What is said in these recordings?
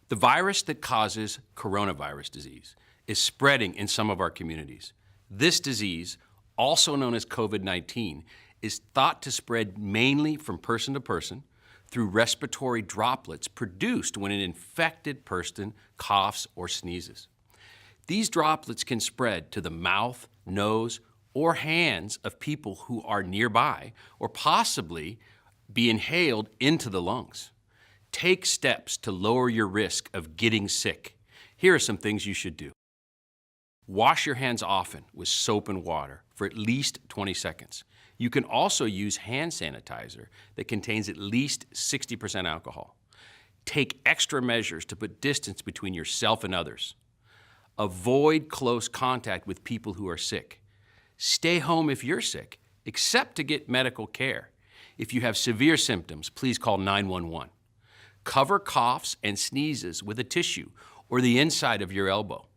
The virus that causes coronavirus disease is spreading in some of our communities. This disease, also known as COVID-19, is thought to spread mainly from person to person through respiratory droplets produced when an infected person coughs or sneezes. These droplets can spread to the mouth, nose, or hands of people who are nearby or possibly be inhaled into the lungs. Take steps to lower your risk of getting sick. Here are some things you should do. Wash your hands often with soap and water for at least 20 seconds. You can also use hand sanitizer that contains at least 60% alcohol. Take extra measures to put distance between yourself and others. Avoid close contact with people who are sick. Stay home if you're sick, except to get medical care. If you have severe symptoms, please call 911. Cover coughs and sneezes with a tissue or the inside of your elbow.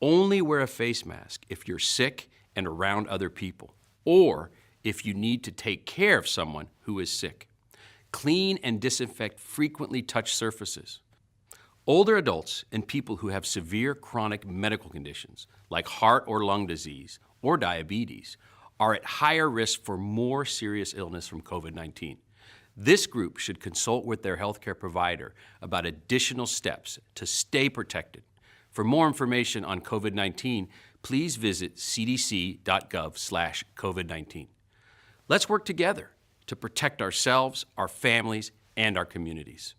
Only wear a face mask if you're sick and around other people, or if you need to take care of someone who is sick. Clean and disinfect frequently touched surfaces. Older adults and people who have severe chronic medical conditions, like heart or lung disease or diabetes, are at higher risk for more serious illness from COVID-19. This group should consult with their healthcare provider about additional steps to stay protected. For more information on COVID-19, please visit cdc.gov/COVID-19. Let's work together to protect ourselves, our families, and our communities.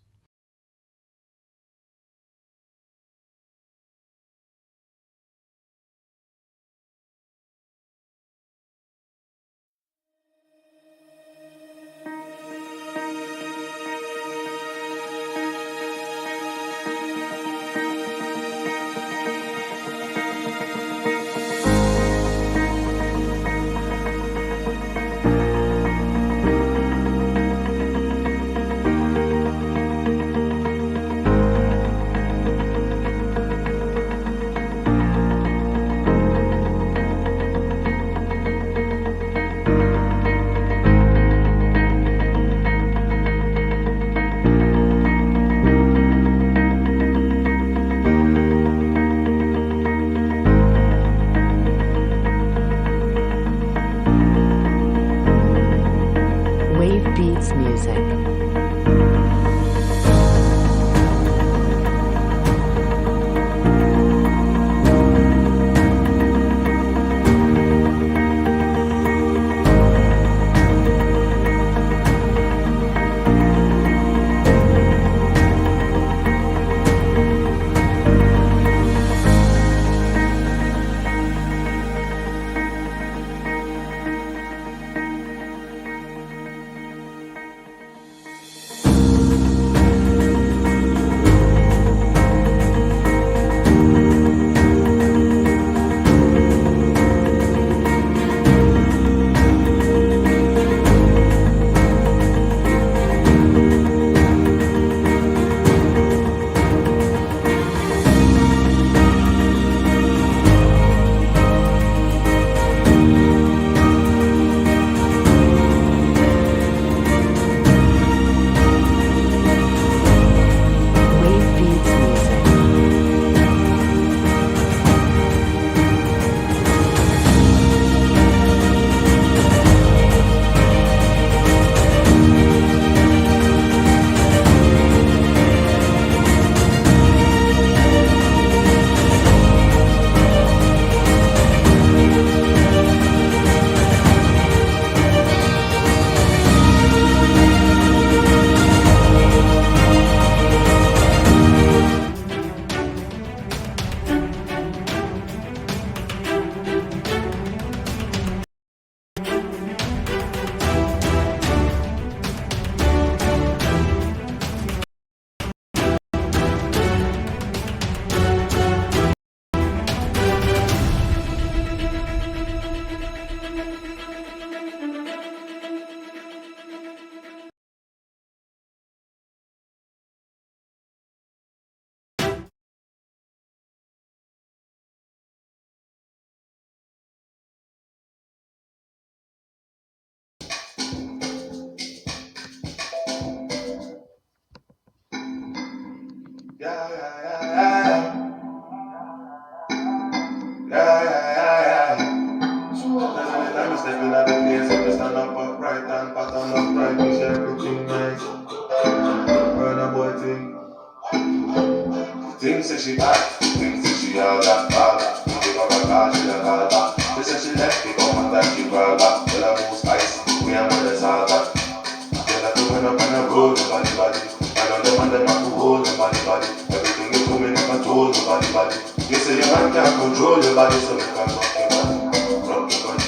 Things say she bad, things say she all that bad. She got a car, she a car back. They say she left, they come and that she grab back. Tell her move spice, me and mother saga. Tell her to run up and a roll, nobody body. And on them and them have to hold nobody body. Everything you do, me never told nobody body. You say your man can't control your body, so you can rock your body. Rock your body,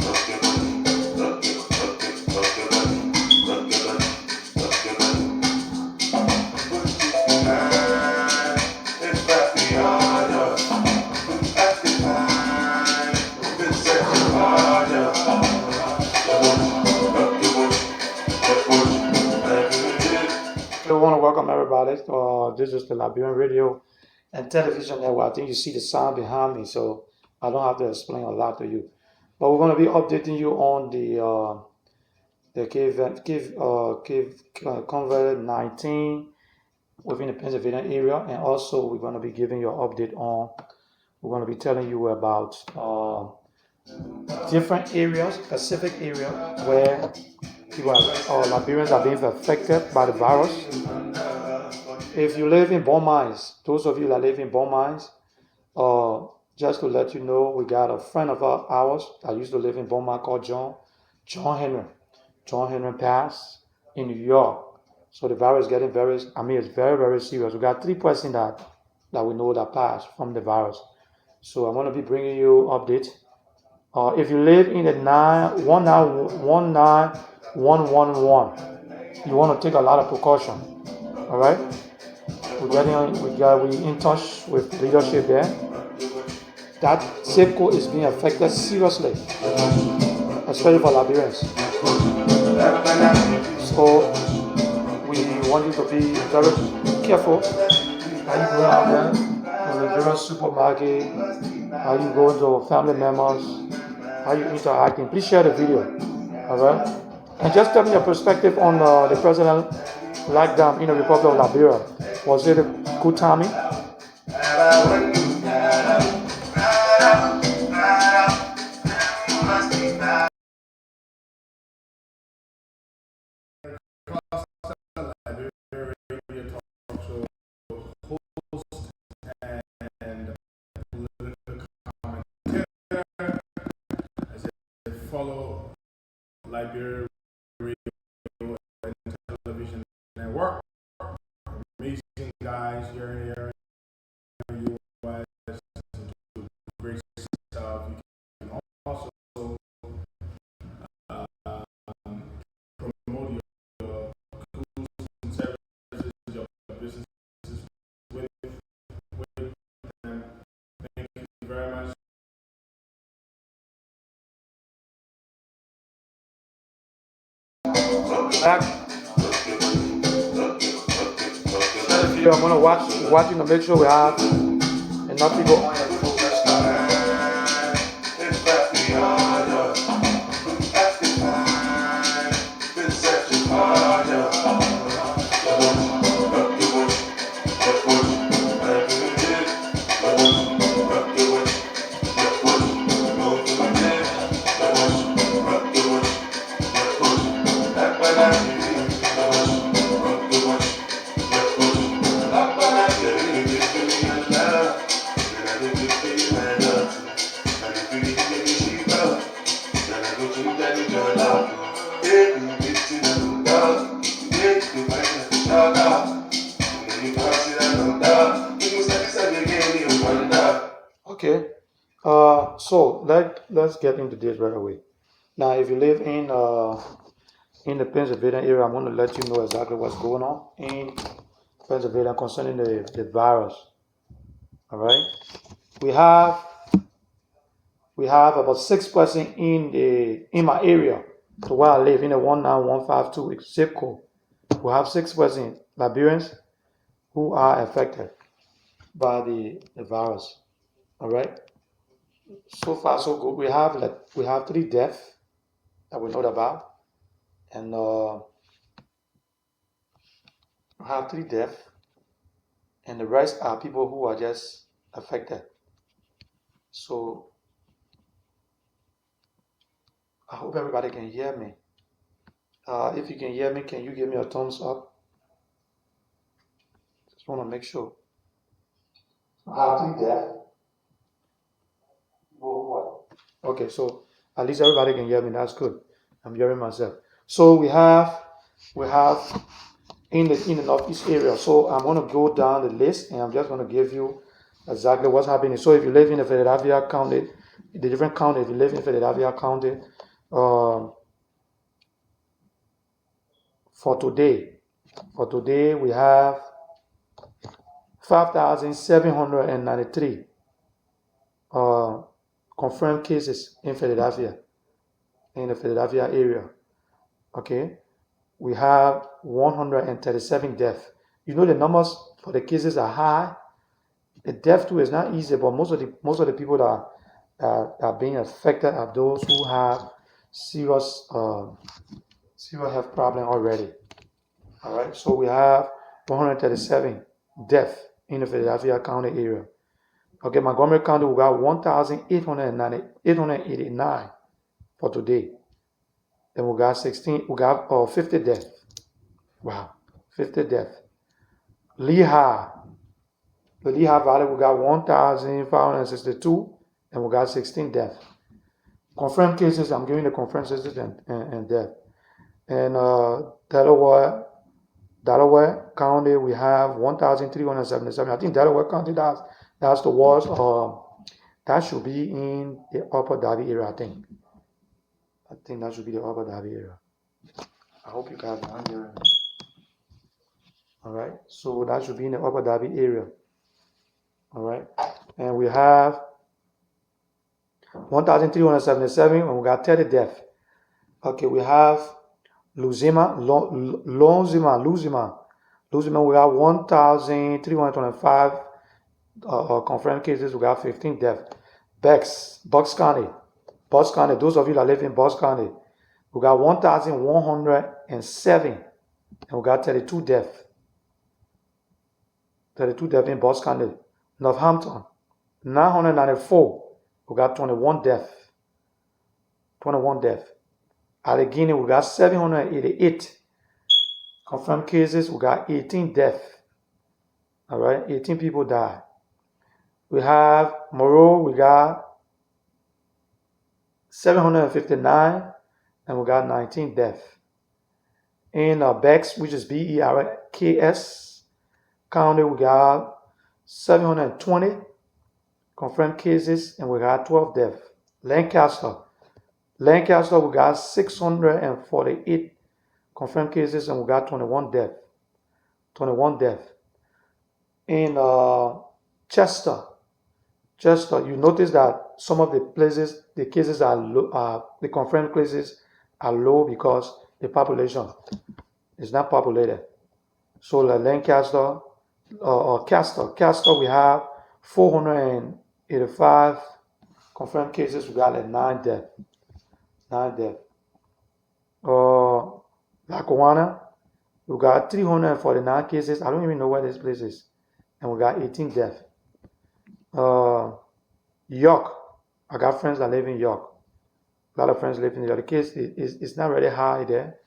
rock your body, rock your, rock your, rock your body, rock your body, rock your body. Put it behind, it's back beyond you. Back behind, it's set you harder. We want to welcome everybody. This is the Liberian Radio and Television Network. I think you see the sound behind me, so I don't have to explain a lot to you. But we're going to be updating you on the COVID-19 within the Pennsylvania area, and also we're going to be giving you an update on. We're going to be telling you about different areas, specific areas where people Liberians are being affected by the virus. If you live in Bon Mines, those of you that live in Bon Mines, just to let you know, we got a friend of ours that used to live in Bon Mines called John Henry. John Henry passed in New York. So the virus is getting it's very, very serious. We got 3 persons that we know that passed from the virus. So I'm going to be bringing you update. If you live in the 19111, you want to take a lot of precaution. All right, we in touch with leadership there. That zip code is being affected seriously, especially for Liberians. So we want you to be very careful. How you go out there to the various supermarket, how you go to family members, how you interacting. Please share the video. All right, and just tell me your perspective on the president lockdown in the Republic of Liberia. Was it a good timing? Follow Liberia Radio and Television Network. Amazing guys here in the area. US, do great stuff. You can also promote your goods and services, your businesses with them. Thank you very much. Back. I'm gonna watching to make sure we have enough people on it. Okay, so let's get into this right away. Now, if you live in the Pennsylvania area, I'm going to let you know exactly what's going on in Pennsylvania concerning the virus. All right, we have about 6% in my area, so where I live in the 19152 zip code. We have 6% Liberians who are affected by the virus. All right. So far, so good. We have 3 deaths that we know about, and we have 3 deaths, and the rest are people who are just affected. So I hope everybody can hear me. If you can hear me, can you give me a thumbs up? Just want to make sure. I have 3 deaths. What? Okay, so at least everybody can hear me. That's good. I'm hearing myself. So we have in the northeast area. So I'm going to go down the list and I'm just going to give you exactly what's happening. So if you live in the Philadelphia County, the different county, if you live in Philadelphia County, for today we have 5,793 confirmed cases in Philadelphia, in the Philadelphia area. Okay, we have 137 deaths. You know the numbers for the cases are high. The death too is not easy, but most of the people that are being affected are those who have serious serious health problem already. All right, so we have 137 deaths in the Philadelphia County area. Okay, Montgomery County we got 1,889 for today. Then we got 50 deaths. Wow, 50 deaths. Lehigh, the Lehigh Valley we got 1,562 and we got 16 deaths. Confirmed cases, I'm giving the confirmed cases and death. And Delaware County, we have 1,377. I think Delaware County, that's the worst. That should be in the Upper Darby area, I think. I think that should be the Upper Darby area. I hope you guys are hearing me. All right, so that should be in the Upper Darby area. All right, and we have 1,377, and we got 30 deaths. Okay, we have Luzima, we got 1,325 confirmed cases. We got 15 deaths. Bucks County. Those of you that live in Bucks County, we got 1,107, and we got 32 deaths. 32 deaths in Bucks County. Northampton, 994, we got 21 deaths. 21 deaths. Allegheny, we got 788 confirmed cases. We got 18 deaths. All right, 18 people died. We have Moreau, we got 759, and we got 19 deaths. In Bex, which is BERKS County, we got 720 confirmed cases, and we got 12 deaths. Lancaster, we got 648 confirmed cases, and we got 21 deaths. 21 deaths. In Chester, you notice that some of the places, the cases are low, the confirmed cases are low because the population is not populated. So like Lancaster, Castor, we have 485 confirmed cases. We got like 9 deaths. 9 deaths. Lackawanna, we got 349 cases. I don't even know where this place is. And we got 18 deaths. York, I got friends that live in York. A lot of friends live in York. The case is not really high there.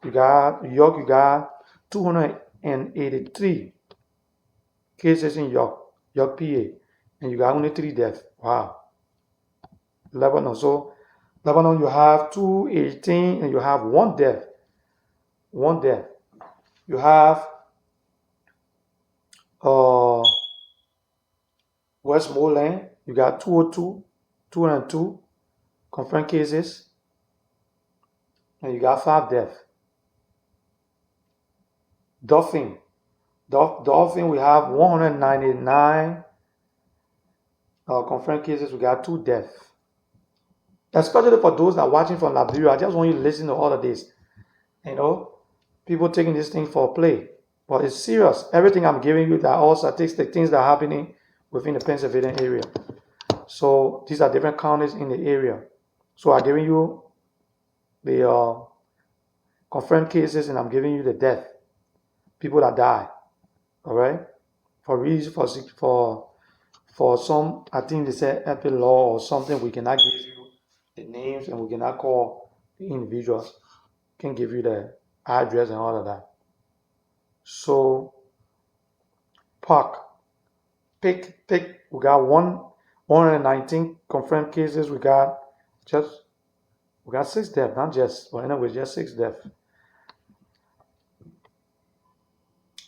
You got York, you got 283 cases in York, PA, and you got only 3 deaths. Wow. Lebanon, you have 218 and you have 1 death. 1 death. You have Westmoreland, you got 202 confirmed cases, and you got 5 deaths. Dauphin, we have 199 confirmed cases. We got 2 deaths. Especially for those that are watching from Liberia, I just want you to listen to all of this. You know, people taking this thing for play, but it's serious. Everything I'm giving you, that all statistics, things that are happening within the Pennsylvania area. So these are different counties in the area. So I'm giving you the confirmed cases, and I'm giving you the death, people that die. All right, for some, I think they say epi law or something. We cannot give you the names, and we cannot call the individuals. Can give you the address and all of that. So Pittsburgh, We got 119 confirmed cases. We got 6 deaths, not just, well, anyway, just 6 deaths.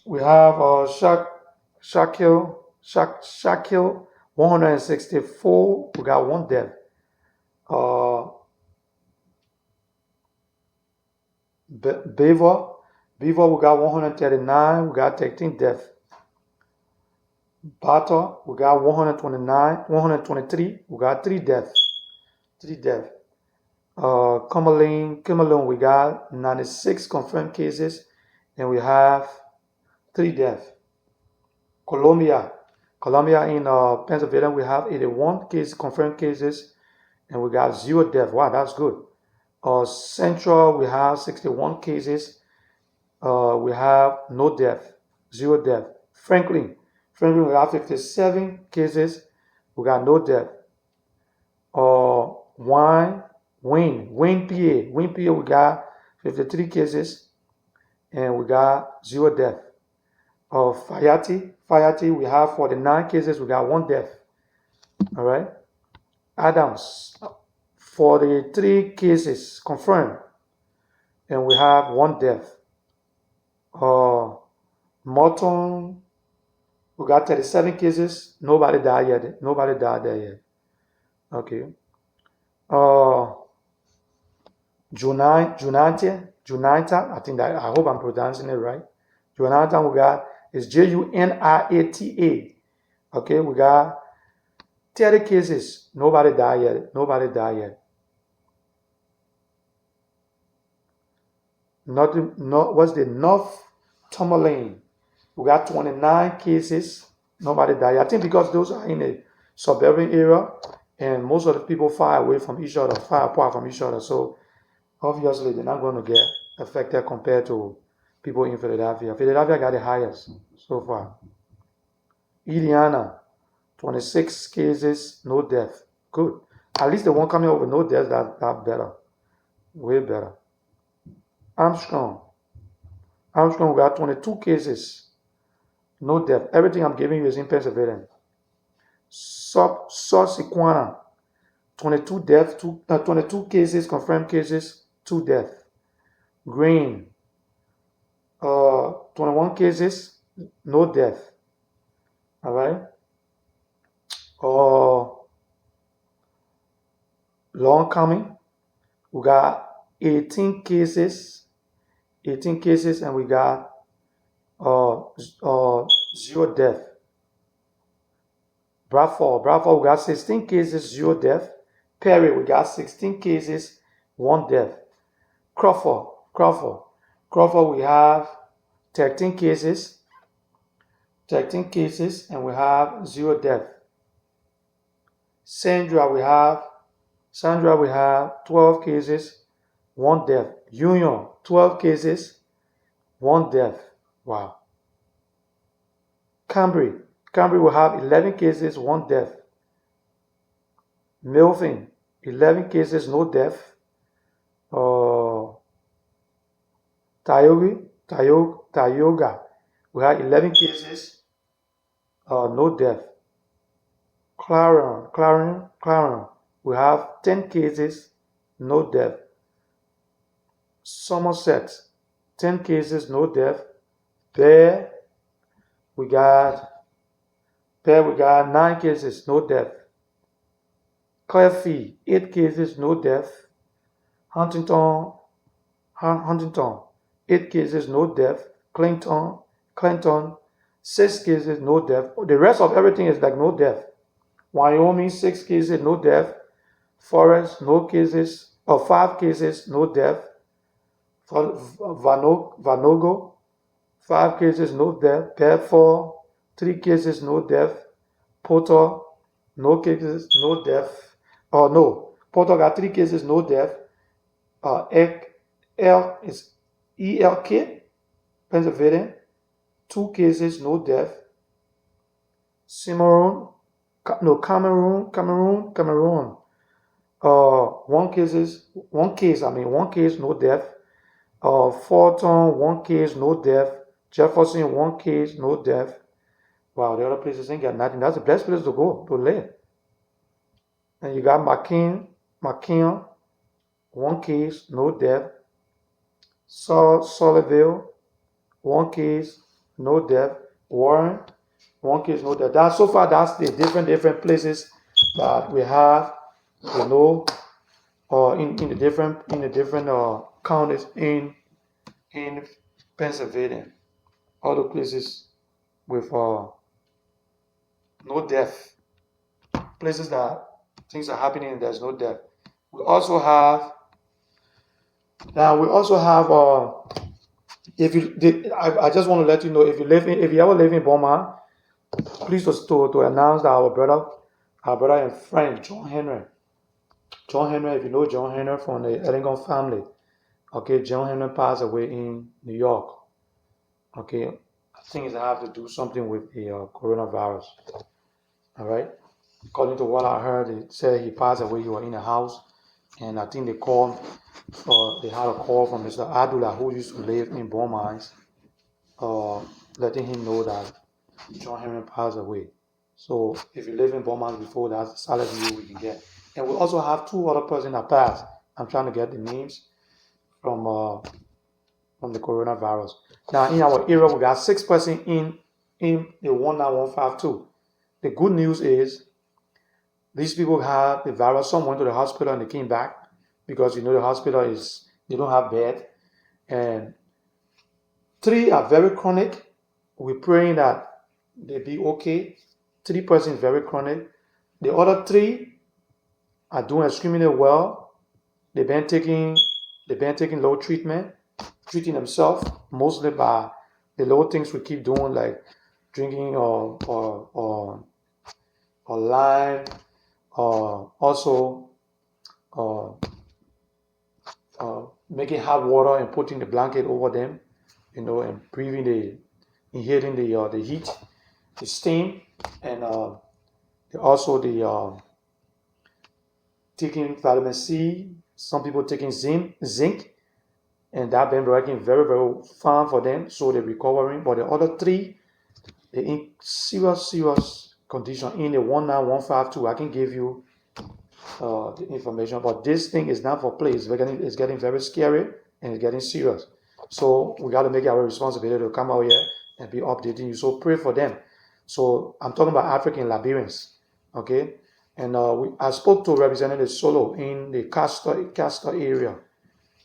We have Shakil 164. We got 1 death. Beaver, we got 139. We got 13 deaths. Bata, we got 123. We got 3 deaths. 3 deaths. Cumberland, we got 96 confirmed cases, and we have 3 deaths. Columbia in Pennsylvania, we have 81 confirmed cases, and we got 0 deaths. Wow, that's good. Central, we have 61 cases. We have no death, 0 death. Franklin, we have 57 cases. We got no death. Wayne, PA, we got 53 cases, and we got 0 death. Fayette, we have 49 cases. We got 1 death. All right. Adams, 43 cases confirmed, and we have 1 death. Morton, we got 37 cases. Nobody died yet. Nobody died there yet. Okay. Junita, I hope I'm pronouncing it right. Junita, we got is Juniata. Okay, we got 30 cases. Nobody died yet. What's the Northumberland? We got 29 cases. Nobody died. I think because those are in a suburban area, and most of the people far away from each other, far apart from each other. So obviously they're not going to get affected compared to people in Philadelphia. Philadelphia got the highest so far. Indiana, 26 cases, no death. Good. At least the one coming up with no death, that's better. Way better. Armstrong, we got 22 cases, no death. Everything I'm giving you is in Pennsylvania. Susquehanna, 22 deaths, 22 cases, confirmed cases, 2 deaths. Green, 21 cases, no death. All right. Long coming, we got 18 cases, and we got 0 death. Bradford, we got 16 cases, 0 death. Perry, we got 16 cases, 1 death. Crawford, we have 13 cases, and we have 0 death. Sandra, we have 12 cases, 1 death. Union, 12 cases, 1 death. Wow. Cambry will have 11 cases, 1 death. Milton, 11 cases, no death. Tioga, we have 11 cases, no death. Clarion, we have 10 cases, no death. Somerset, 10 cases, no death. Bear, we got 9 cases, no death. Cleffy, 8 cases, no death. Huntington, 8 cases, no death. Clinton, 6 cases, no death. The rest of everything is like no death. Wyoming, 6 cases, no death. Forest, no cases, 5 cases, no death. Vanogo, 5 cases, no death. Bedford, 3 cases, no death. Porter, no cases, no death. Porter got 3 cases, no death. ELK, Pennsylvania, 2 cases, no death. Cameroon, 1 case, no death. Fulton, 1 case, no death. Jefferson, 1 case, no death. Wow, the other places ain't got nothing. That's the best place to go to live. And you got McKeon, one case, no death. Sullivan, one case, no death. Warren, one case, no death. That so far, that's the different places that we have, in the different counties in Pennsylvania. All the places with no death, places that things are happening and there's no death. We also have if you did, I just want to let you know, if you ever live in Beaumont, please to announce that our brother and friend John Henry, if you know John Henry from the Ellington family, okay, John Henry passed away in New York. Okay, I think it have to do something with the coronavirus. All right, according to what I heard, it said he passed away. He was in a house, and I think they had a call from Mr. Adula, who used to live in Beaumont, letting him know that John Henry passed away. So if you live in Beaumont before, that's the salary we can get. And we also have two other persons that passed. I'm trying to get the names from the coronavirus. Now in our area, we got 6 persons in the 19152. The good news is these people have the virus. Some went to the hospital and they came back because the hospital they don't have bed, and 3 are very chronic. We're praying that they be okay. 3 persons very chronic. The other 3 are doing extremely well. They've been taking low treatment, treating themselves mostly by the low things we keep doing, like drinking or lime, also making hot water and putting the blanket over them, and inhaling the heat, the steam, and also the taking vitamin C. Some people taking zinc, and that been working very, very fine for them, so they're recovering. But the other 3, they're in serious condition in the 19152. I can give you the information, but this thing is not for play. It's getting very scary and it's getting serious. So we got to make our responsibility to come out here and be updating you. So pray for them. So I'm talking about African Liberians, okay? And I spoke to Representative Solo in the Castor area,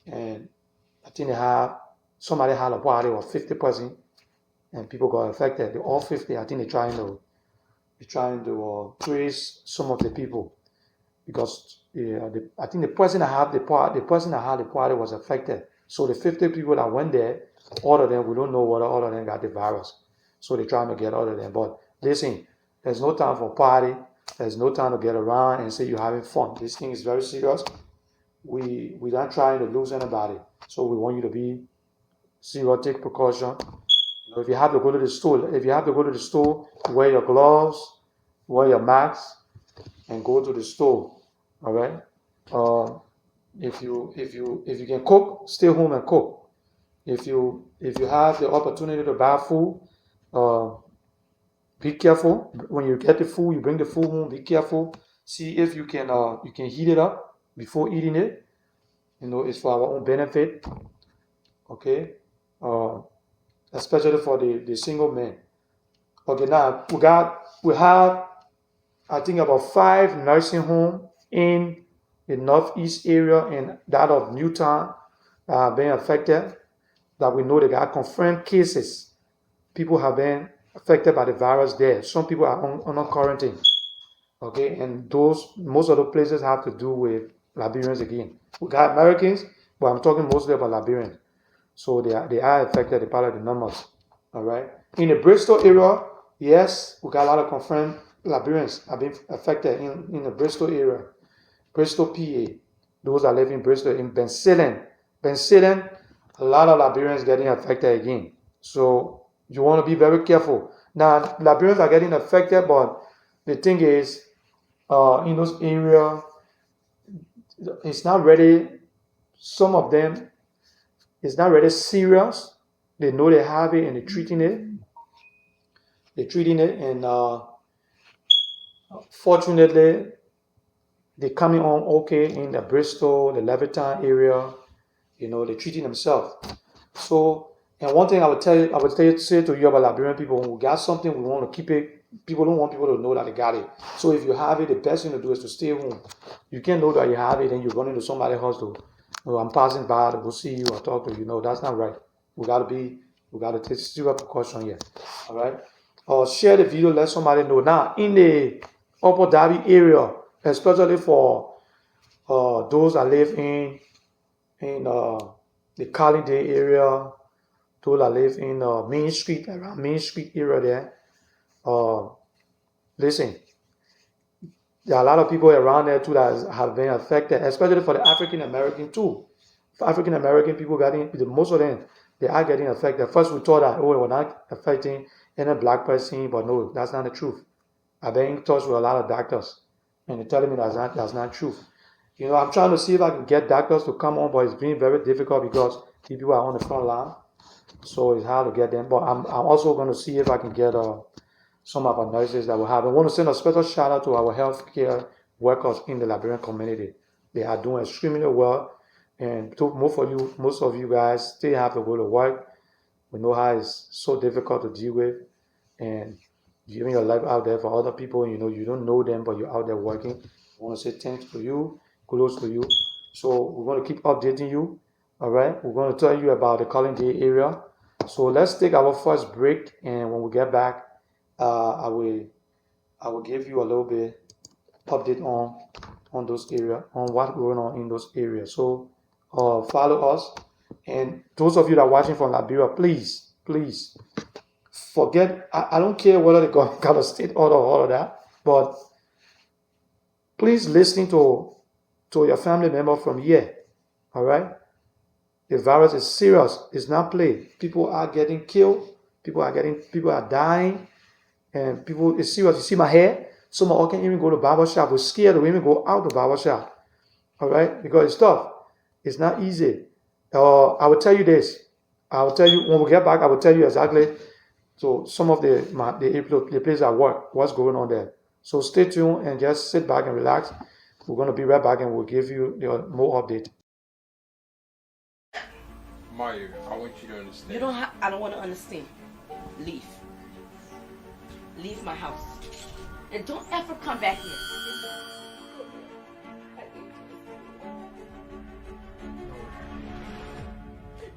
and I think somebody had a party of 50%, and people got affected. They all 50. I think they're trying to trace some of the people, because I think the person that had the party was affected. So the 50 people that went there, all of them, we don't know whether all of them got the virus. So they're trying to get all of them. But listen, there's no time for party. There's no time to get around and say you're having fun. This thing is very serious. We're not trying to lose anybody. So we want you to be serious, take precaution. If you have to go to the store, wear your gloves, wear your mask, and go to the store. All right. If you can cook, stay home and cook. If you have the opportunity to buy food, be careful when you get the food. You bring the food home. Be careful. See if you can heat it up before eating it. It's for our own benefit. Okay. Especially for the single men. Okay. Now we have I think about 5 nursing homes in the northeast area and that of Newtown that have been affected, that we know they got confirmed cases. People have been affected by the virus there. Some people are on quarantine. Okay, and most of the places have to do with Liberians again. We got Americans, but I'm talking mostly about Liberians. So they are affected, the part of the numbers. All right. In the Bristol area, yes, we got a lot of confirmed Liberians have been affected in the Bristol area, Bristol, PA. Those that live in Bristol, in Bensalem, a lot of Liberians getting affected again. So you want to be very careful. Now, Liberians are getting affected, but the thing is, in those areas, it's not ready. Some of them, it's not really serious. They know they have it and they're treating it. They're treating it, and fortunately, they're coming on okay in the Bristol, the Lrtn area. They're treating themselves. So, and one thing say to you about Liberian people, when we got something, we want to keep it. People don't want people to know that they got it. So if you have it, the best thing to do is to stay home. You can't know that you have it and you're running to somebody's house to, I'm passing by to go see you or talk to you. No, that's not right. We gotta take serious precaution here. All right. Share the video, let somebody know. Now, in the Upper Darby area, especially for those that live in the Collingday area, those that live in Main Street, around Main Street area there. Listen, there are a lot of people around there too that have been affected, especially for the African American too. For African American people most of them, they are getting affected. First we thought that, we're not affecting any black person, but no, that's not the truth. I've been in touch with a lot of doctors, and they're telling me that's not true. I'm trying to see if I can get doctors to come on, but it's been very difficult because people are on the front line, so it's hard to get them. But I'm also going to see if I can get some of our nurses that we have. I want to send a special shout out to our healthcare workers in the Liberian community. They are doing extremely well, and most of you guys still have to go to work. We know how it's so difficult to deal with, and giving your life out there for other people. You don't know them, but you're out there working. I want to say thanks to you, kudos to you. So we're going to keep updating you. All right, we're going to tell you about the Collingday area. So let's take our first break, and when we get back, I will give you a little bit update on those areas, on what's going on in those areas. So follow us, and those of you that are watching from Liberia, please forget. I don't care whether they got a state order or all of that, but please listen to your family member from here. All right, the virus is serious. It's not play. People are getting killed. People are dying. And people, it's serious. You see my hair? Some of us can't even go to barber shop. We're scared to even go out to barber shop. All right? Because it's tough. It's not easy. I will tell you this. I will tell you, when we get back, I will tell you exactly. So some of the places I work, what's going on there. So stay tuned and just sit back and relax. We're going to be right back and we'll give you more update. Mario, I want you to understand. I don't want to understand. Leave. Leave my house. And don't ever come back here.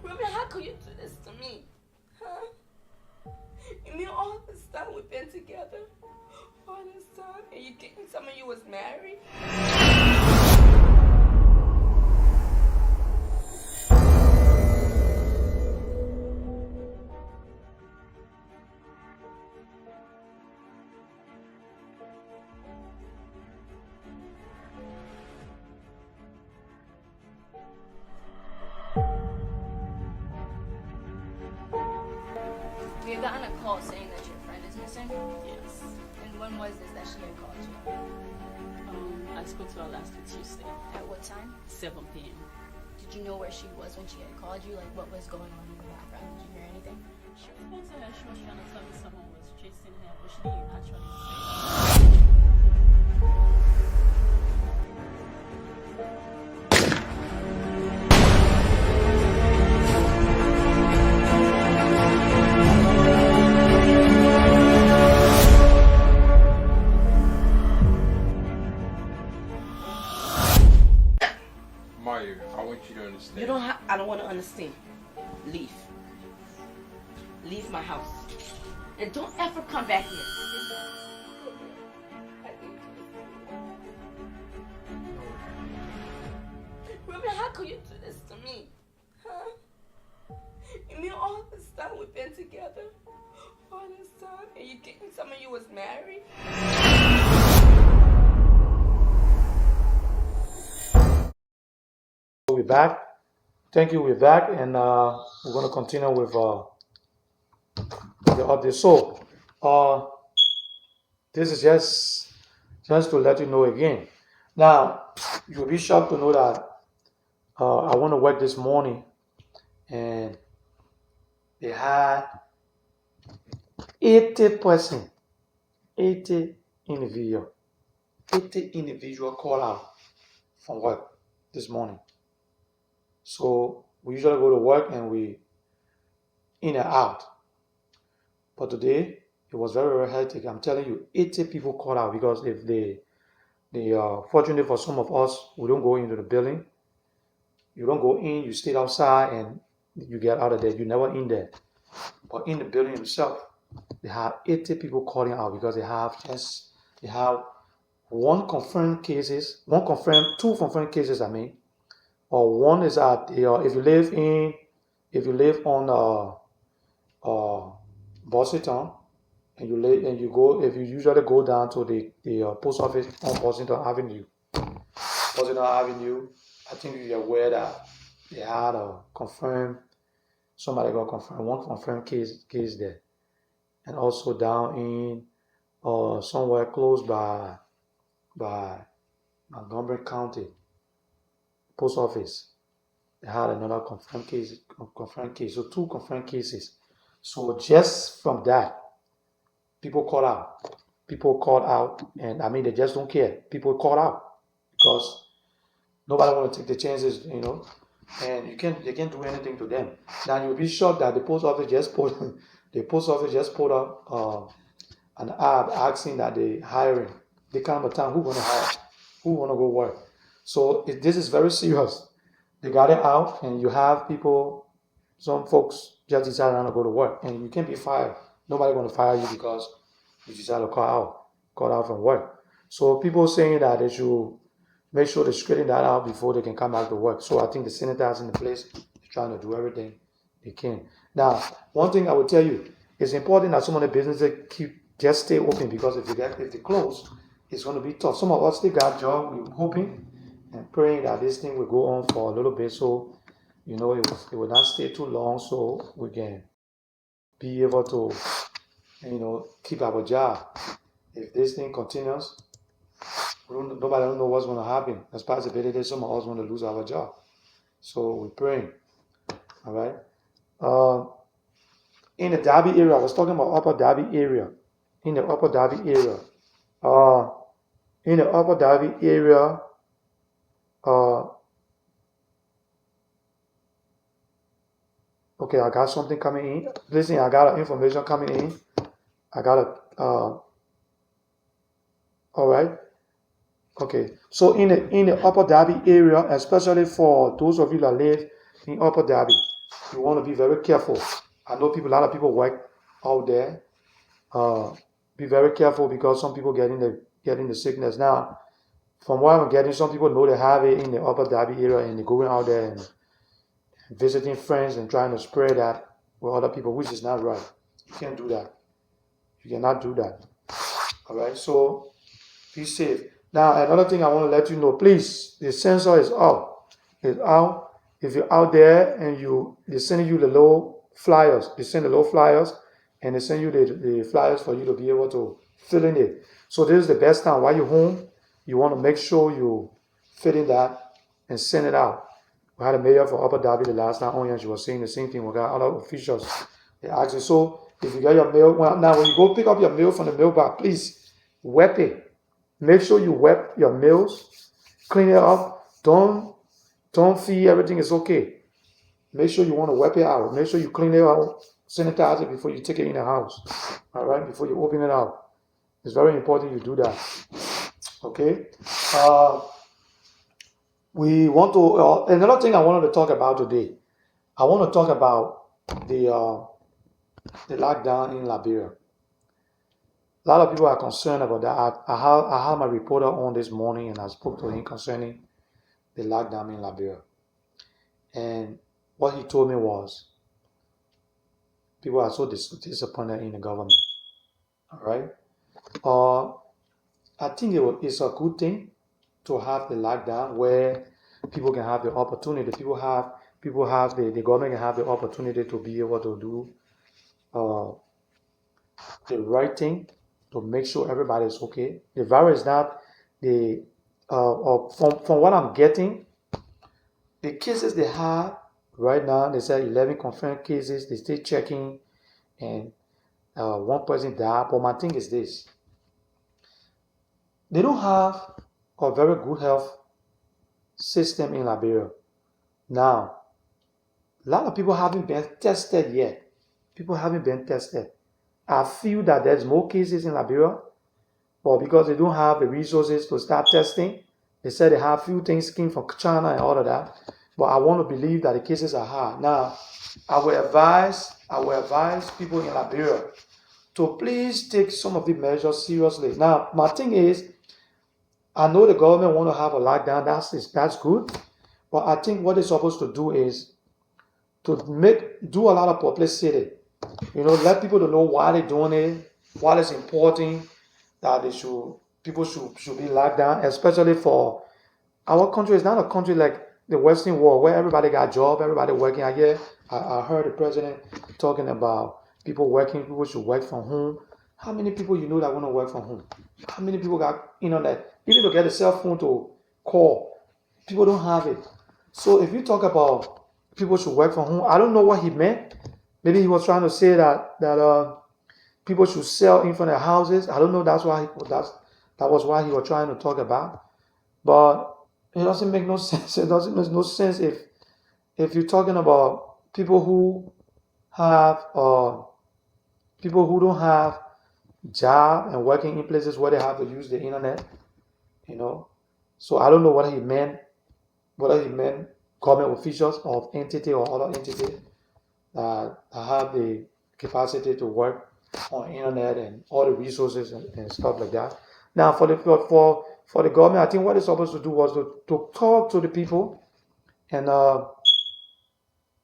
Ruben, how could you do this to me? Huh? You mean all this time we've been together? All this time? And you didn't tell me you was married? We've gotten a call saying that your friend is missing. Yes. And when was this that she had called you? I spoke to her last week Tuesday, At what time? 7 p.m. Did you know where she was when she had called you? Like, what was going on in the background? Did you hear anything? She spoke to her, she was trying to tell me someone was chasing her, but she didn't actually say. Mario, I want you to understand. I don't want to understand. Leave. Leave my house. And don't ever come back here. Ruben, how could you do this to me? Huh? You mean all this time we've been together? All this time? And you didn't tell me you was married? We're back. Thank you. We're back, and we're going to continue with the update. So, this is just to let you know again. Now, you'll be shocked to know that I went to work this morning, and they had 80%, 80 individual, 80 individual call out from work this morning. So we usually go to work and we in and out. But today it was very, very hectic. I'm telling you, 80 people call out because if they fortunately for some of us, we don't go into the building. You don't go in, you stay outside and you get out of there. You never in there. But in the building itself, they have 80 people calling out because they have two confirmed cases, I mean, or one is at the, if you live on Boston, and you go, if you usually go down to the post office on Boston Avenue, I think you're aware that they had somebody got confirmed, one confirmed case there, and also down in somewhere close by Montgomery County post office. They had another confirmed case. So two confirmed cases. So just from that, people call out, and I mean they just don't care. People call out because nobody want to take the chances, and they can't do anything to them. Now you'll be shocked that the post office just put up an ad asking that they hiring. They come to town, who gonna hire? Who wanna go work? So this is very serious. They got it out, and you have people, some folks just decide not to go to work, and you can't be fired. Nobody gonna fire you because you decide to call out from work. So people saying that they should make sure they straighten that out before they can come back to work. So I think the senators in the place is trying to do everything they can. Now, one thing I will tell you, it's important that some of the businesses just stay open because if they close, it's going to be tough. Some of us still got jobs. We're hoping and praying that this thing will go on for a little bit, so it will not stay too long, so we can be able to keep our job. If this thing continues, nobody don't know what's going to happen. There's possibility some of us going to lose our job. So we're praying. All right. In the Derby area, I was talking about Upper Derby area. In the Upper Derby area, okay, I got something coming in. Listen, I got information coming in. I got all right. Okay, so in the Upper Derby area, especially for those of you that live in Upper Derby, you want to be very careful. I know a lot of people work out there. Be very careful because some people getting the sickness. Now, from what I'm getting, some people know they have it in the Upper Derby area and they're going out there and visiting friends and trying to spread that with other people, which is not right. You can't do that. You cannot do that. All right, so be safe. Now, another thing I want to let you know, please, the sensor is out. It's out. If you're out there and they're sending you the little flyers, they send the little flyers and they send you the flyers for you to be able to fill in it. So this is the best time. While you're home, you want to make sure you fill in that and send it out. We had a mayor for Upper Derby the last time on, and she was saying the same thing. We got other officials. They asked so if you get your mail, now when you go pick up your mail from the mailbox, please wet it. Make sure you wet your mails, clean it up. Don't feel everything is okay. Make sure you want to wet it out. Make sure you clean it out, sanitize it before you take it in the house. All right, before you open it out. It's very important you do that. Okay. We want to another thing I wanted to talk about today. I want to talk about the lockdown in Liberia. A lot of people are concerned about that. I had my reporter on this morning and I spoke to him concerning the lockdown in Liberia. And what he told me was people are so disappointed in the government. All right. I think it's a good thing to have the lockdown where people can have the opportunity. The government can have the opportunity to be able to do the right thing to make sure everybody is okay. The virus is not from what I'm getting, the cases they have right now, they said 11 confirmed cases. They still checking, and one person died. But my thing is this: they don't have a very good health system in Liberia. Now, a lot of people haven't been tested yet. People haven't been tested. I feel that there's more cases in Liberia, but because they don't have the resources to start testing, they said they have few things came from China and all of that. But I want to believe that the cases are high. Now, I will advise people in Liberia to please take some of the measures seriously. Now, my thing is, I know the government want to have a lockdown. That's good, but I think what they're supposed to do is to do a lot of publicity. Let people to know why they're doing it, why it's important that people should be locked down, especially for our country. Is not a country like the Western world where everybody got a job, everybody working. I heard the president talking about people should work from home. How many people you know that want to work from home? How many people got that even to get a cell phone to call? People don't have it. So if you talk about people should work from home, I don't know what he meant. Maybe he was trying to say that people should sell in front of their houses. I don't know. That was what he was trying to talk about. But it doesn't make no sense. It doesn't make no sense if you're talking about people who have people who don't have job and working in places where they have to use the internet. So I don't know what he meant. Whether he meant government officials of entity or other entity that have the capacity to work on internet and all the resources and stuff like that. Now, for the government, I think what they're supposed to do was to talk to the people and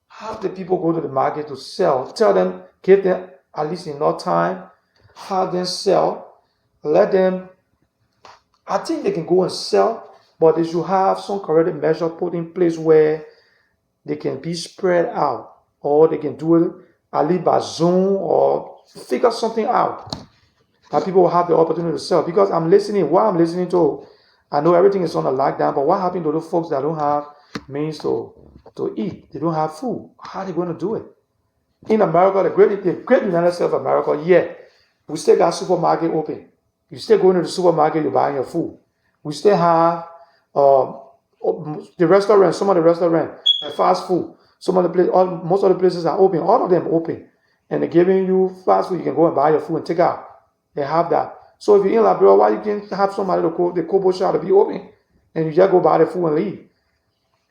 have the people go to the market to sell. Tell them, give them at least enough time, have them sell, let them. I think they can go and sell, but they should have some corrective measure put in place where they can be spread out, or they can do it at least by Zoom or figure something out that people will have the opportunity to sell. Because while I'm listening to, I know everything is on a lockdown, but what happened to those folks that don't have means to eat? They don't have food. How are they going to do it? In America, the great United States of America, yeah, we still got supermarket open. You still go into the supermarket, you're buying your food. We still have the restaurant, some of the restaurant, the fast food. Most of the places are open. All of them open, and they're giving you fast food. You can go and buy your food and take out. They have that. So if you're in Liberia, why you can have somebody the Kobo shop to be open, and you just go buy the food and leave?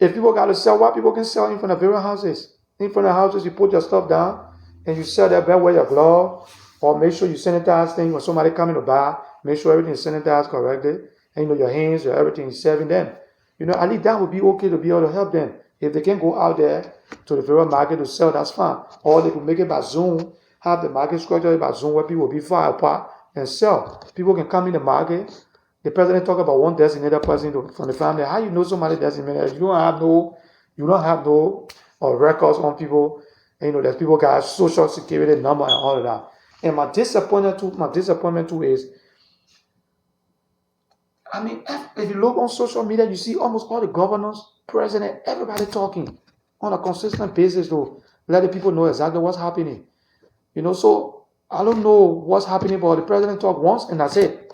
If people got to sell, why people can sell in front of various houses? In front of houses, you put your stuff down and you sell that. Wear your glove, or make sure you sanitize things when somebody coming to buy. Make sure everything is sanitized correctly, and your hands, everything is serving them. At least that would be okay to be able to help them. If they can go out there to the various market to sell, that's fine. Or they can make it by Zoom, have the market structured by Zoom where people will be far apart and sell. People can come in the market. The president talk about one designated person from the family. How you know somebody designated? You don't have no records on people. And, there's people got social security number and all of that. And my disappointment too is, if you look on social media, you see almost all the governors, president, everybody talking on a consistent basis to let the people know exactly what's happening. So I don't know what's happening, but the president talk once and that's it.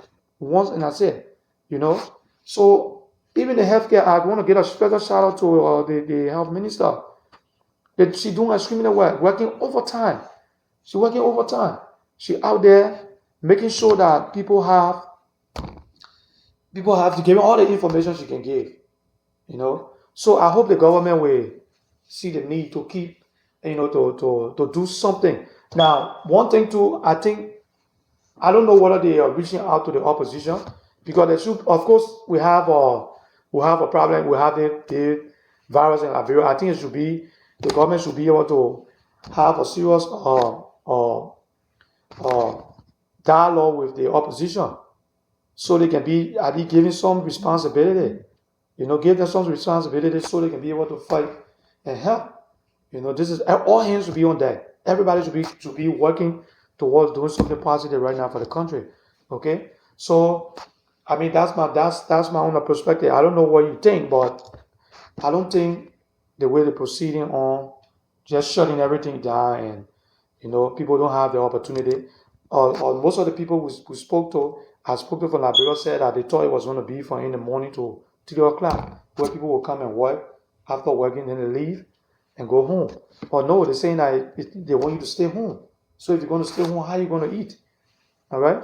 So even the healthcare act, I want to get a special shout out to the health minister. That she's doing extremely well, working overtime. She's working overtime. She's out there making sure that people have to give all the information she can give. So I hope the government will see the need to keep, to do something. Now, one thing too, I don't know whether they are reaching out to the opposition, because they should, of course, we have a problem. We have the virus in Liberia. I think the government should be able to have a serious dialogue with the opposition, so they can be given some responsibility. Give them some responsibility so they can be able to fight and help. This is all hands should be on deck. Everybody should be working towards doing something positive right now for the country. Okay, so that's my own perspective. I don't know what you think, but I don't think the way they're proceeding on just shutting everything down You know, people don't have the opportunity. Or most of the people we spoke to, I spoke to from Liberia, said that they thought it was going to be from in the morning to 3 o'clock, where people will come and work. After working, then they leave and go home. But no, they're saying that they want you to stay home. So if you're going to stay home, how are you going to eat? All right?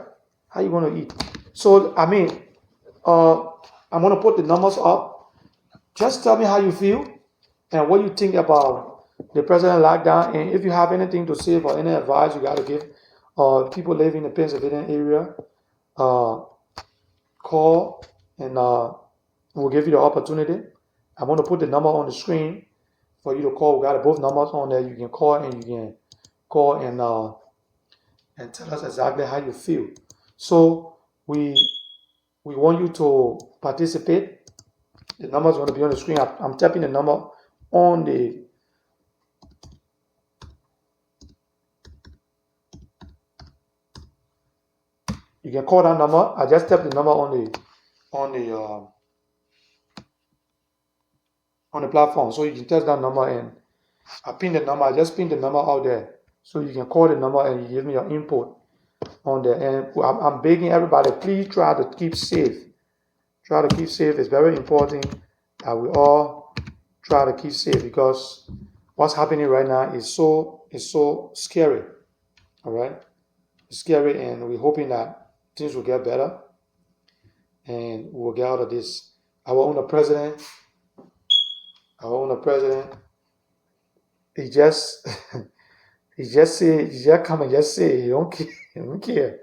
How are you going to eat? So, I mean, I'm going to put the numbers up. Just tell me how you feel and what you think about the president lockdown. And if you have anything to say or any advice you got to give people living in the Pennsylvania area, call and we'll give you the opportunity. I'm going to put the number on the screen for you to call. We got both numbers on there. You can call and you can call and tell us exactly how you feel. So we want you to participate. The number is going to be on the screen. I'm tapping the number on the you can call that number. I just tapped the number on the platform, so you can test that number and I pinned the number. I just pinned the number out there, so you can call the number and you give me your input on there. And I'm begging everybody, please try to keep safe. Try to keep safe. It's very important that we all try to keep safe because what's happening right now is so scary. All right, it's scary, and we're hoping that things will get better and we'll get out of this. Our own president, he just he just come and just say he don't care. He don't care.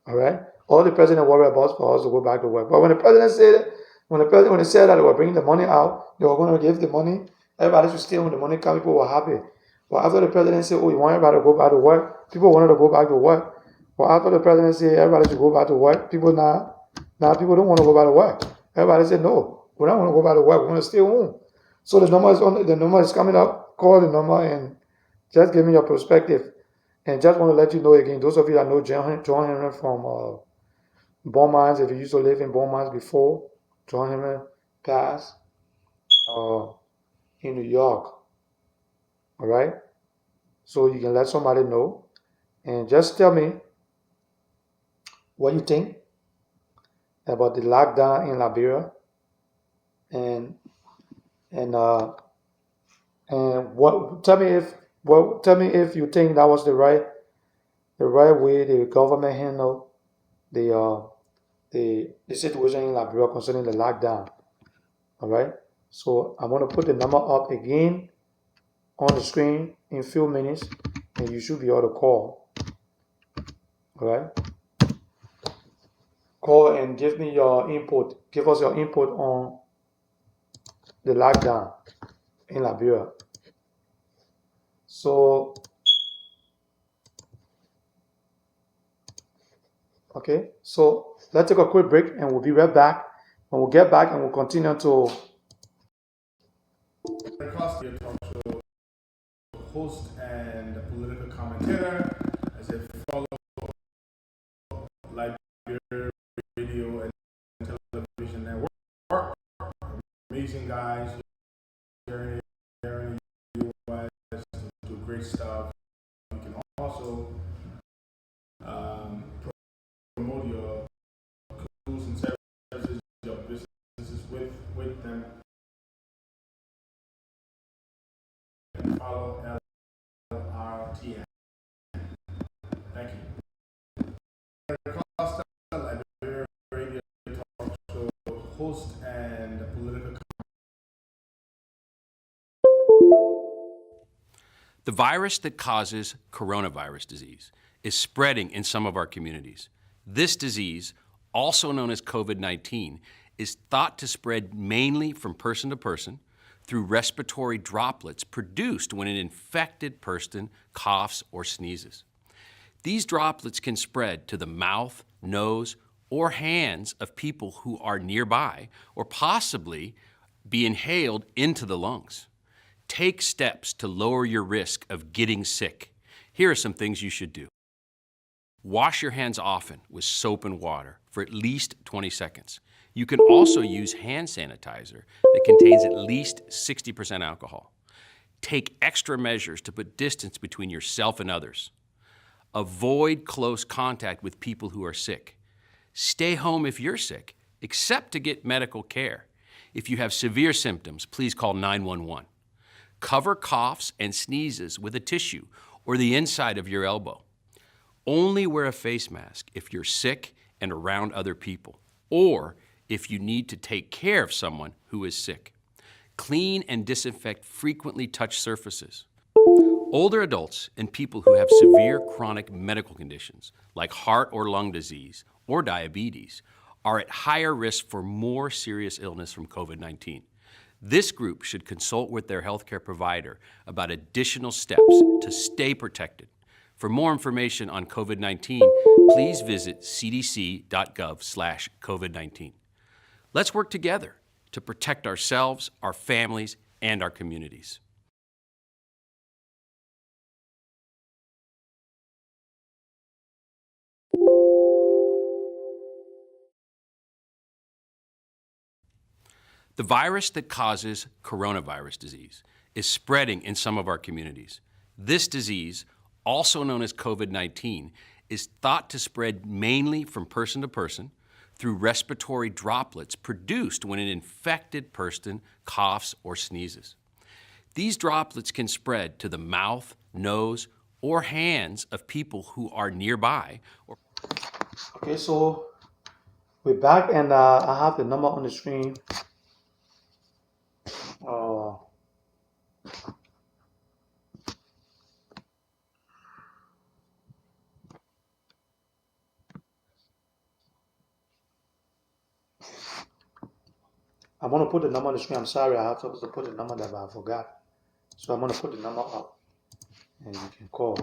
All right. All the president worry about is for us to go back to work. But when the president said when they said that they were bringing the money out, they were going to give the money. Everybody should stay when the money come. People were happy. But after the president said, "Oh, you want everybody to go back to work," people wanted to go back to work. But after the president said everybody should go back to work, people now people don't want to go back to work. Everybody said, "No, we don't want to go back to work. We want to stay home." So the number is coming up. Call the number and just give me your perspective. And just want to let you know again, those of you that know John Henry from Beaumont, if you used to live in Beaumont before, John Henry passed in New York. All right? So you can let somebody know. And just tell me what you think about the lockdown in Liberia. And tell me if you think that was the right way the government handled the situation in Liberia concerning the lockdown. All right. So I'm going to put the number up again on the screen in a few minutes, and you should be able to call. All right. Call and give me your input. Give us your input on the lockdown in Liberia. So, okay. So let's take a quick break, and we'll be right back. When we get back, and we'll continue to. Talk show host and a political commentator as a follow Liberia radio and television network. Amazing guys here in the US do great stuff. You can also promote your tools and services, your businesses with them. And follow Lrtn. Thank you. Costa, Liberia radio talk show host and political. The virus that causes coronavirus disease is spreading in some of our communities. This disease, also known as COVID-19, is thought to spread mainly from person to person through respiratory droplets produced when an infected person coughs or sneezes. These droplets can spread to the mouth, nose, or hands of people who are nearby or possibly be inhaled into the lungs. Take steps to lower your risk of getting sick. Here are some things you should do. Wash your hands often with soap and water for at least 20 seconds. You can also use hand sanitizer that contains at least 60% alcohol. Take extra measures to put distance between yourself and others. Avoid close contact with people who are sick. Stay home if you're sick, except to get medical care. If you have severe symptoms, please call 911. Cover coughs and sneezes with a tissue or the inside of your elbow. Only wear a face mask if you're sick and around other people, or if you need to take care of someone who is sick. Clean and disinfect frequently touched surfaces. Older adults and people who have severe chronic medical conditions, like heart or lung disease or diabetes, are at higher risk for more serious illness from COVID-19. This group should consult with their healthcare provider about additional steps to stay protected. For more information on COVID-19, please visit cdc.gov/COVID-19. Let's work together to protect ourselves, our families, and our communities. The virus that causes coronavirus disease is spreading in some of our communities. This disease, also known as COVID-19, is thought to spread mainly from person to person through respiratory droplets produced when an infected person coughs or sneezes. These droplets can spread to the mouth, nose, or hands of people who are nearby. Okay, so we're back, and I have the number on the screen. I want to put the number on the screen. I'm sorry, I have to put the number that I forgot. So I'm going to put the number up, and you can call.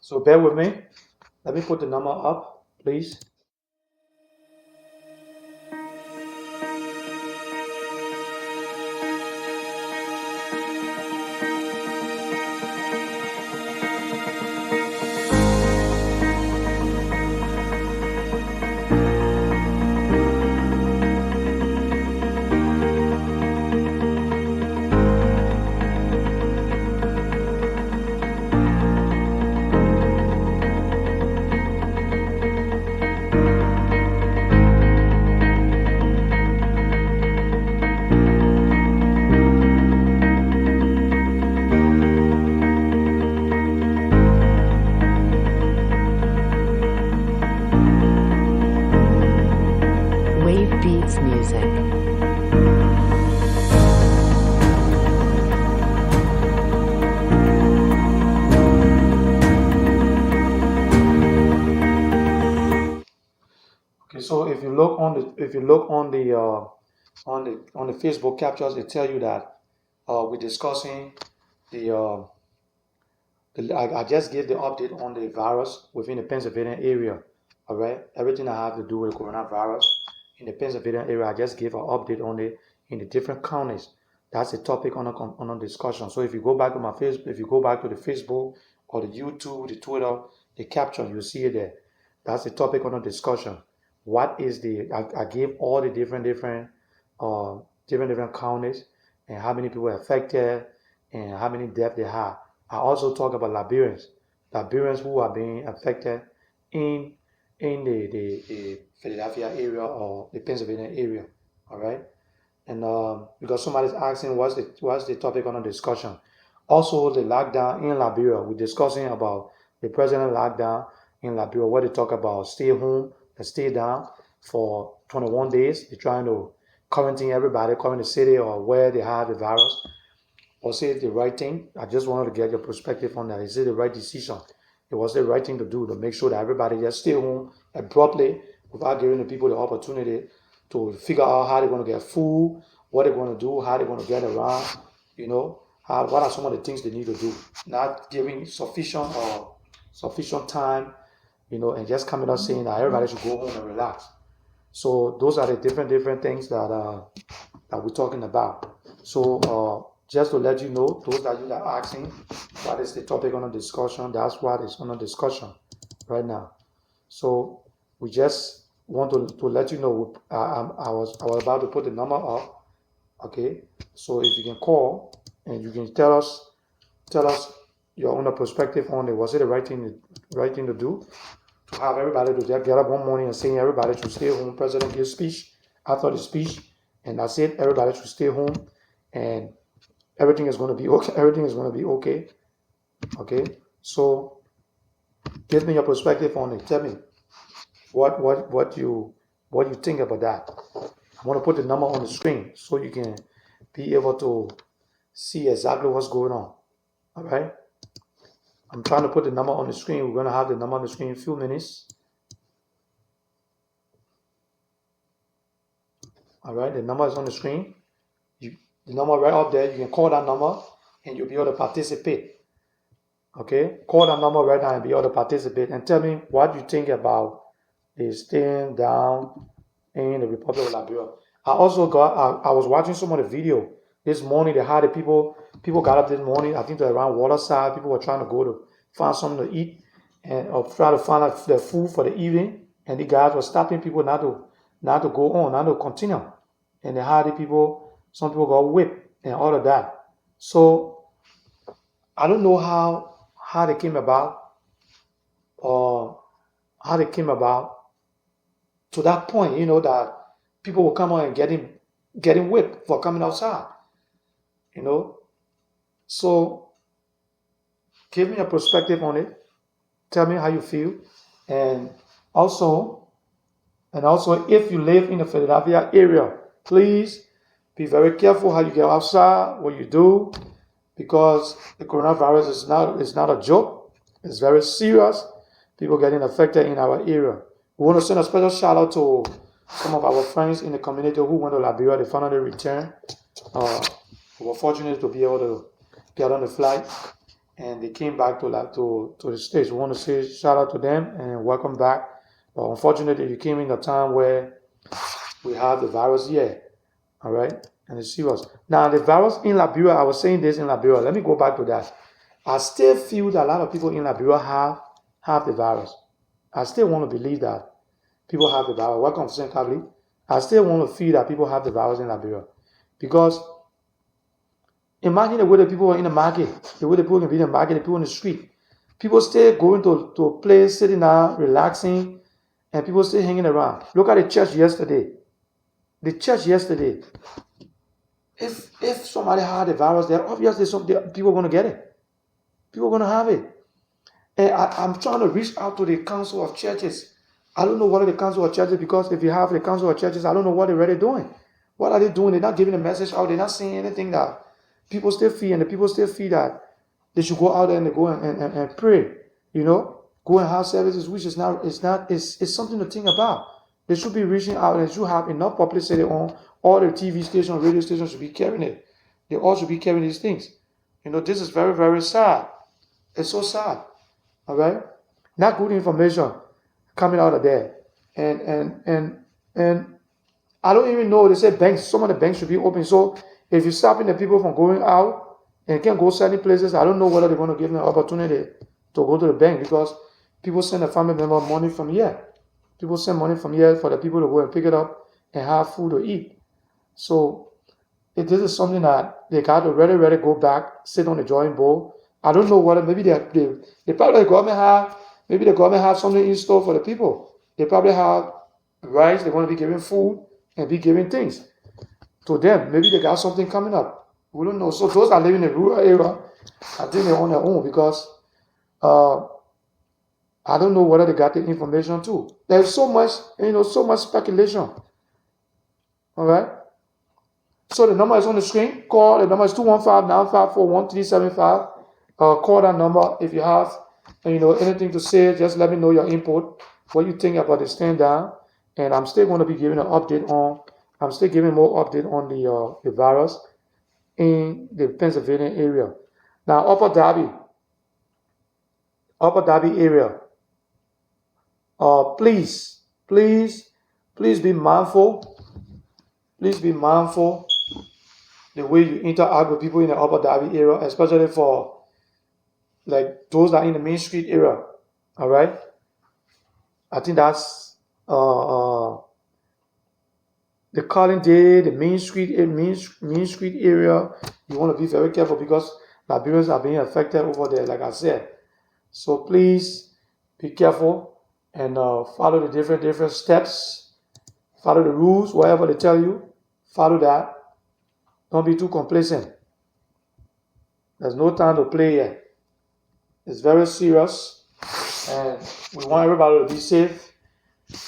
So bear with me. Let me put the number up, please. Wave Beats Music. Okay, so if you look on the Facebook captures, it tell you that we're discussing the I just gave the update on the virus within the Pennsylvania area. All right, everything I have to do with coronavirus in the Pennsylvania area, I just gave an update on it in the different counties. That's the topic on a discussion. So if you go back to my Facebook, if you go back to the Facebook or the YouTube, the Twitter, the caption, you'll see it there. That's the topic on a discussion. What is I gave all the different counties and how many people are affected and how many deaths they have. I also talk about Liberians who are being affected in the Philadelphia area or the Pennsylvania area. All right, and because somebody's asking what's the topic on the discussion. Also, the lockdown in Liberia. We're discussing about the president lockdown in Liberia, where they talk about stay home and stay down for 21 days. They're trying to quarantine everybody, quarantine the city or where they have the virus. Was it the right thing? I just wanted to get your perspective on that. Is it the right decision? It was the right thing to do to make sure that everybody just stay home abruptly without giving the people the opportunity to figure out how they're going to get food, what they're going to do, how they're going to get around, what are some of the things they need to do. Not giving sufficient time, and just coming out saying that everybody should go home and relax. So those are the different things that we're talking about. So just to let you know, those that you are asking, what is the topic on the discussion? That's what is on the discussion right now. So we just want to let you know. I was about to put the number up. Okay, so if you can call and you can tell us your own perspective on it. Was it the right thing to do? To have everybody to get up one morning and saying everybody should stay home. President gives speech. After the speech, and that's it. Everybody should stay home, and everything is going to be okay. Everything is going to be okay. Okay. So give me your perspective on it. Tell me what you think about that. I want to put the number on the screen so you can be able to see exactly what's going on. All right. I'm trying to put the number on the screen. We're going to have the number on the screen in a few minutes. All right, the number is on the screen. The number right up there, you can call that number and you'll be able to participate. Okay, call that number right now and be able to participate and tell me what you think about the staying down in the Republic of Liberia. I was watching some of the video this morning. They had the people got up this morning. I think they're around Waterside. People were trying to go to find something to eat and or try to find out their food for the evening. And the guys were stopping people not to go on, not to continue. And they had the people, some people got whipped and all of that. So I don't know how they came about, or how they came about to that point, that people will come out and getting whipped for coming outside, you know. So give me a perspective on it. Tell me how you feel, and also if you live in the Philadelphia area, please be very careful how you get outside, what you do, because the coronavirus is not a joke. It's very serious. People getting affected in our area. We want to send a special shout out to some of our friends in the community who went to Liberia. They finally returned. We were fortunate to be able to get on the flight, and they came back to the States. We want to say shout out to them and welcome back. But unfortunately, you came in a time where we have the virus here. All right, and it's serious. Now, the virus in Liberia, I was saying this in Liberia. Let me go back to that. I still feel that a lot of people in Liberia have the virus. I still want to believe that people have the virus. Welcome, St. Catholic. I still want to feel that people have the virus in Liberia. Because imagine the way the people are in the market, the way the people can be in the market, the people in the street. People still going to a place, sitting down, relaxing, and people still hanging around. Look at the church yesterday. The church yesterday. If somebody had the virus there, obviously people are going to get it. People are going to have it. And I'm trying to reach out to the council of churches. I don't know what are the council of churches, because if you have the council of churches, I don't know what they're really doing. What are they doing? They're not giving a message out. They're not saying anything that people still feel, and the people still feel that they should go out there and they go and pray. Go and have services, which is it's something to think about. They should be reaching out, and they should have enough publicity on all the TV stations, radio stations should be carrying it. They all should be carrying these things. This is very, very sad. It's so sad. All right? Not good information coming out of there. And I don't even know. They say banks, some of the banks should be open. So if you're stopping the people from going out and can't go certain places, I don't know whether they're going to give them an opportunity to go to the bank, because people send a family member money from here. People send money from here for the people to go and pick it up and have food to eat. So if this is something that they got to really go back, sit on the drawing board. I don't know whether maybe they probably the government have something in store for the people. They probably have rice. They're going to be giving food and be giving things to them. Maybe they got something coming up. We don't know. So those that live in the rural area, I think they're on their own, because I don't know whether they got the information too. There's so much speculation. All right. So the number is on the screen. Call. The number is 215-954-1375. Call that number if you have anything to say. Just let me know your input, what you think about the stand down, and I'm still going to be giving more update on the virus in the Pennsylvania area. Now, Upper Darby area. Please be mindful. Please be mindful the way you interact with people in the Upper Darby area, especially for like those that are in the Main Street area. All right, I think that's the Collin Day, the Main Street area. You want to be very careful because Liberians are being affected over there, like I said. So please be careful and follow the different steps. Follow the rules, whatever they tell you. Follow that. Don't be too complacent. There's no time to play yet. It's very serious, and we want everybody to be safe.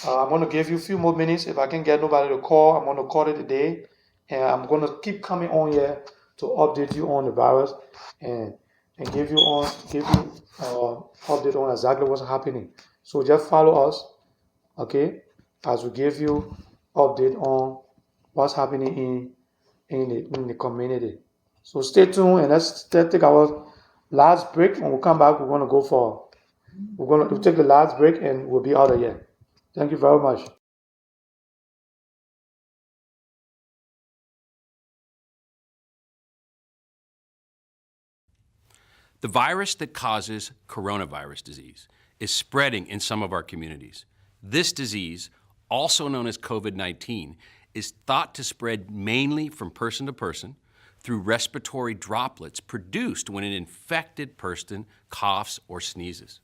I'm going to give you a few more minutes. If I can get nobody to call, I'm going to call it a day. And I'm going to keep coming on here to update you on the virus and give you update on exactly what's happening. So just follow us, okay, as we give you update on what's happening in the community. So stay tuned and let's take our last break. When we come back, we'll take the last break and we'll be out of here. Thank you very much. The virus that causes coronavirus disease is spreading in some of our communities. This disease, also known as COVID-19, is thought to spread mainly from person to person through respiratory droplets produced when an infected person coughs or sneezes.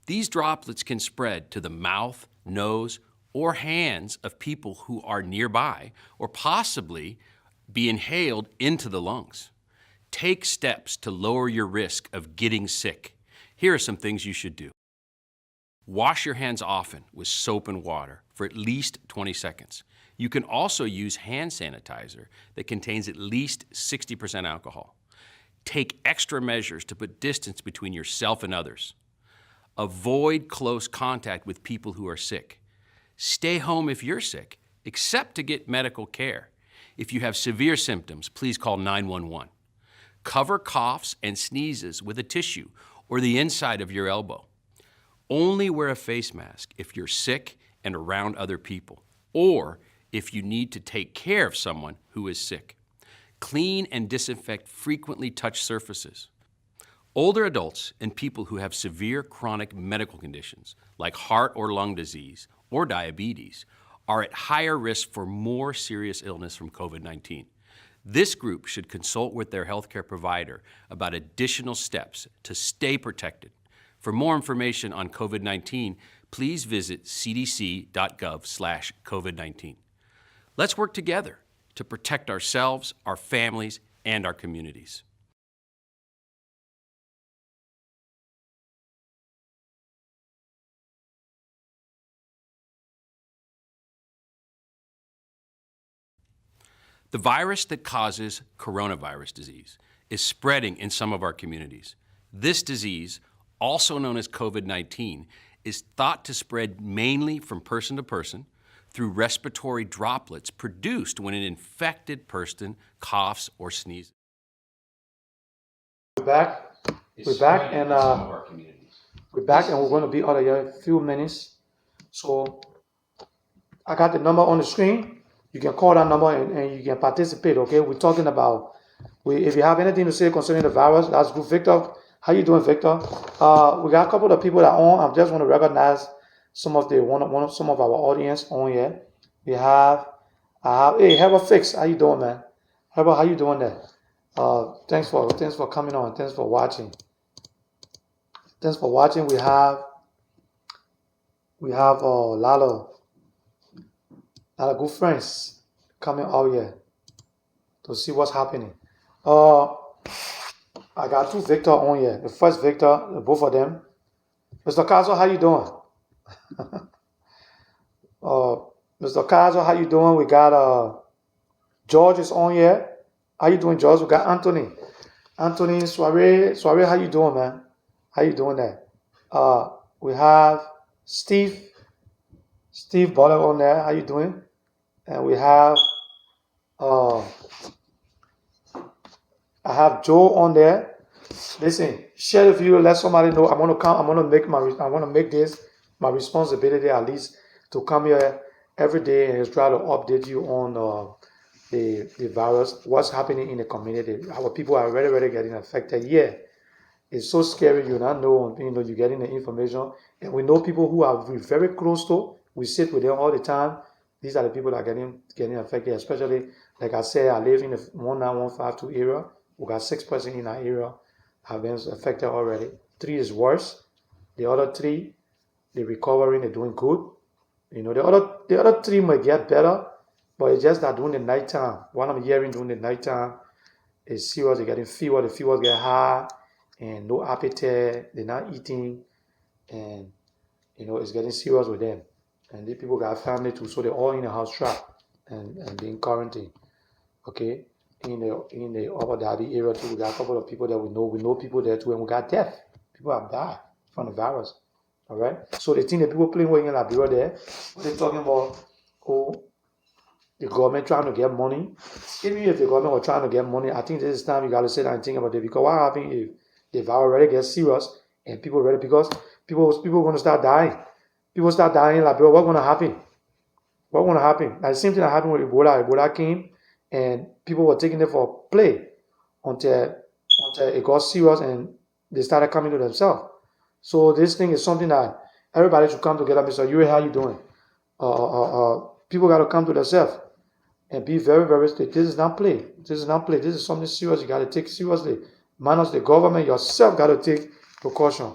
These droplets can spread to the mouth, nose, or hands of people who are nearby or possibly be inhaled into the lungs. Take steps to lower your risk of getting sick. Here are some things you should do. Wash your hands often with soap and water for at least 20 seconds. You can also use hand sanitizer that contains at least 60% alcohol. Take extra measures to put distance between yourself and others. Avoid close contact with people who are sick. Stay home if you're sick, except to get medical care. If you have severe symptoms, please call 911. Cover coughs and sneezes with a tissue or the inside of your elbow. Only wear a face mask if you're sick and around other people, or if you need to take care of someone who is sick. Clean and disinfect frequently touched surfaces. Older adults and people who have severe chronic medical conditions like heart or lung disease or diabetes are at higher risk for more serious illness from COVID-19. This group should consult with their healthcare provider about additional steps to stay protected. For more information on COVID-19, please visit cdc.gov/COVID-19. Let's work together to protect ourselves, our families, and our communities. The virus that causes coronavirus disease is spreading in some of our communities. This disease, also known as COVID-19, is thought to spread mainly from person to person through respiratory droplets produced when an infected person coughs or sneezes. We're back, and we're going to be out of here in a few minutes. So I got the number on the screen. You can call that number and you can participate, okay? We're talking about, if you have anything to say concerning the virus, that's good. Victor, how you doing, Victor? We got a couple of people that are on. I just want to recognize some of some of our audience on here. We have, hey, Herbert Fix, how you doing, man? Herbert, how you doing there? Thanks for coming on. Thanks for watching. We have a lot of good friends coming out here to see what's happening. I got two Victor on here. The first Victor, both of them. Mr. Caso, how you doing? Mr. Caso, how you doing? We got George is on here. How you doing, George? We got Anthony. Anthony, Soiree, how you doing, man? How you doing there? We have Steve Butler on there. How you doing? And we have I have Joe on there. Listen, share the video. Let somebody know. I want to make this my responsibility at least to come here every day and try to update you on the virus, what's happening in the community. Our people are really getting affected. Yeah, it's so scary. You not know, you're getting the information, and we know people who are very close to. We sit with them all the time. These are the people that are getting affected, especially like I said, I live in the 19152 area. We got 6 persons in our area have been affected already. 3 is worse. The other 3, they're recovering, they're doing good. The other 3 might get better, but it's just that during the nighttime, what I'm hearing during the nighttime is serious. They're getting fever, the fevers get high, and no appetite, they're not eating, and it's getting serious with them. And these people got family too, so they're all in the house trapped and being quarantined. Okay? In the Upper Darby area too, we got a couple of people that we know. We know people there too, and we got death. People have died from the virus. All right? So the thing that people playing with in Liberia there, they're talking about, the government trying to get money. Even if the government was trying to get money, I think this is time you got to sit down and think about it. Because what happens if the virus already gets serious and people already, because people are going to start dying. People start dying in Liberia, what's going to happen? What's going to happen? Like the same thing that happened with Ebola. Ebola came and people were taking it for play until it got serious and they started coming to themselves. So this thing is something that everybody should come together. Mr. Yuri, how you doing? People got to come to themselves and be very strict. This is not play. This is not play. This is something serious. You got to take seriously. Minus the government, yourself got to take precaution.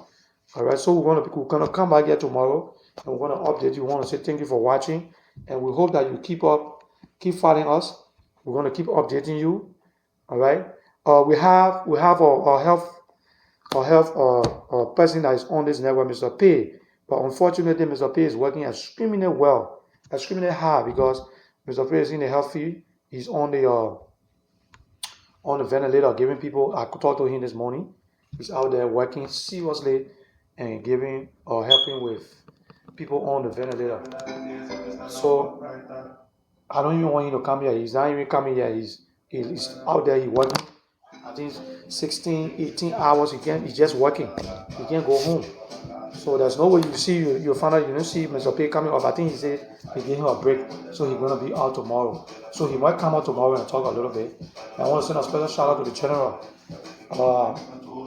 All right. So we're gonna come back here tomorrow, and we're gonna update you. We want to say thank you for watching, and we hope that you keep following us. We're gonna keep updating you. All right. We have our health person that is on this network, Mr. P. But unfortunately, Mr. P is working extremely well, extremely hard, because Mr. P is in the health field. He's on the ventilator, giving people. I talked to him this morning. He's out there working seriously and giving or helping with people on the ventilator. So I don't even want him to come here. He's not even coming here. He's out there. He's working. I think 16, 18 hours. He's just working. He can't go home. So there's no way you'll find out. You don't see Mr. P coming up. I think he said they gave him a break, so he's gonna be out tomorrow. So he might come out tomorrow and talk a little bit. And I want to send a special shout out to the general.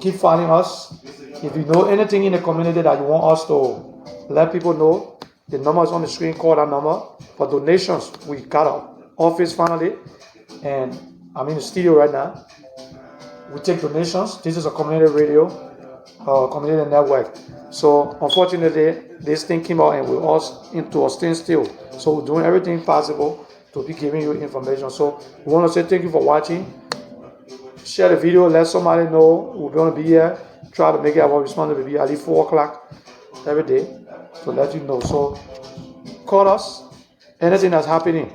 Keep following us. If you know anything in the community that you want us to let people know, the number is on the screen. Call that number for donations. We got an office finally, and I'm in the studio right now. We take donations. This is a community radio, community network. So unfortunately, this thing came out and we're all into a standstill. So we're doing everything possible to be giving you information. So we want to say thank you for watching. Share the video. Let somebody know we're going to be here. Try to make it our responsibility to be at least 4 o'clock every day to let you know. So call us. Anything that's happening.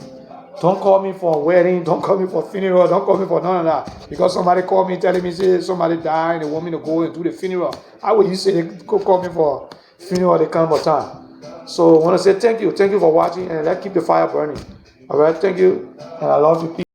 Don't call me for a wedding. Don't call me for a funeral. Don't call me for none of that. Because somebody called me telling me, say somebody died and they want me to go and do the funeral. How will you say they go call me for a funeral at the kind of time? So I want to say thank you. Thank you for watching, and let's keep the fire burning. All right. Thank you. And I love you.